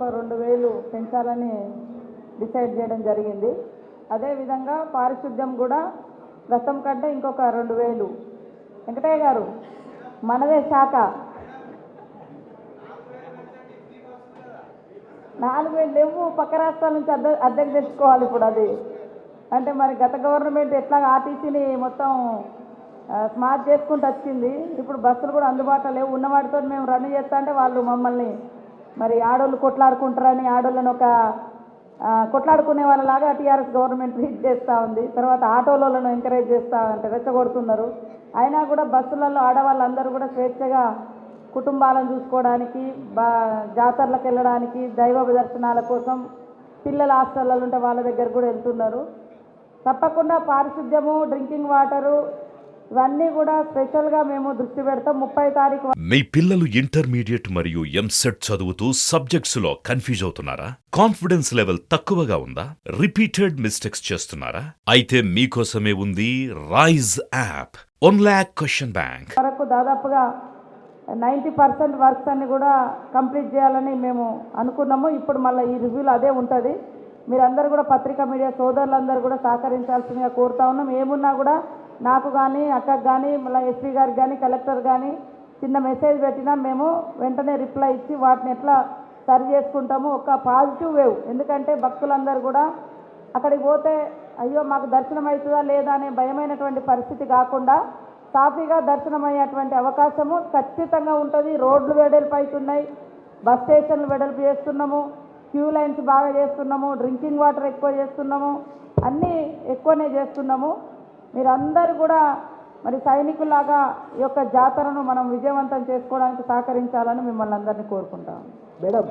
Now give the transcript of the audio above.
ఒక 2000 పెంచాలని డిసైడ్ చేయడం జరిగింది. అదేవిధంగా పారిశుద్ధ్యం కూడా గతం కంటే ఇంకొక 2000. వెంకటయ్య గారు మనదే శాఖ 4000 లేవు, పక్క రాష్ట్రాల నుంచి అద్దెకు తెచ్చుకోవాలి. ఇప్పుడు అది అంటే మరి గత గవర్నమెంట్ ఎట్లా ఆర్టీసీని మొత్తం స్మార్ట్ చేసుకుంటూ వచ్చింది. ఇప్పుడు బస్సులు కూడా అందుబాటులో లేవు. ఉన్న వాటితో మేము రన్ చేస్తా అంటే వాళ్ళు మమ్మల్ని మరి ఆడోళ్ళు కొట్లాడుకుంటారని ఆడోళ్ళని ఒక కొట్లాడుకునే వాళ్ళలాగా టీఆర్ఎస్ గవర్నమెంట్ ట్రీట్ చేస్తూ ఉంది. తర్వాత ఆటోలను ఎంకరేజ్ చేస్తూ అంటే రెచ్చగొడుతున్నారు. అయినా కూడా బస్సులలో ఆడవాళ్ళందరూ కూడా స్వేచ్ఛగా కుటుంబాలను చూసుకోవడానికి, జాతరలకు వెళ్ళడానికి, దైవ దర్శనాల కోసం పిల్లల హాస్టల్లో ఉంటే వాళ్ళ దగ్గర కూడా వెళ్తున్నారు. తప్పకుండా పారిశుద్ధ్యము, డ్రింకింగ్ వాటరు ఇవన్నీ కూడా స్పెషల్గా మేము దృష్టి పెడతాం. 30 తారీఖు. మీ పిల్లలు ఇంటర్మీడియట్ మరియు ఎంసెట్ చదువుతూ సబ్జెక్ట్స్ లో కన్ఫ్యూజ్ అవుతున్నారా? కాన్ఫిడెన్స్ లెవెల్ తక్కువగా ఉందా? రిపీటెడ్ మిస్టేక్స్ చేస్తున్నారా? అయితే మీకోసమే ఉంది Rise app. 1 lakh question bank వరకు దాదాపుగా 90% వర్క్స్ అన్ని కూడా కంప్లీట్ చేయాలని మేము అనుకున్నాము. ఇప్పుడు మళ్ళీ ఈ రివ్యూలో అదే ఉంటుంది. మీరందరూ కూడా పత్రికా మీడియా సోదరులందరూ కూడా సహకరించాల్సిందిగా కోరుతా ఉన్నాం. ఏమున్నా కూడా నాకు కానీ, అక్కకు కానీ, మళ్ళీ ఎస్పీ గారికి కానీ, కలెక్టర్ కానీ చిన్న మెసేజ్ పెట్టినా మేము వెంటనే రిప్లై ఇచ్చి వాటిని ఎట్లా సరి చేసుకుంటాము. ఒక పాజిటివ్ వేవ్. ఎందుకంటే భక్తులందరూ కూడా అక్కడికి పోతే అయ్యో మాకు దర్శనం అవుతుందా లేదా అనే భయమైనటువంటి పరిస్థితి కాకుండా సాఫీగా దర్శనం అయ్యేటువంటి అవకాశము ఖచ్చితంగా ఉంటుంది. రోడ్లు వెడల్పు అవుతున్నాయి, బస్ స్టేషన్లు వెడల్పు చేస్తున్నాము, క్యూ లైన్స్ బాగా చేస్తున్నాము, డ్రింకింగ్ వాటర్ ఎక్కువ చేస్తున్నాము, అన్నీ ఎక్కువనే చేస్తున్నాము. మీరందరూ కూడా మరి సైనికులాగా ఈ యొక్క జాతరను మనం విజయవంతం చేసుకోవడానికి సహకరించాలని మిమ్మల్ని అందరినీ కోరుకుంటాము. మేడం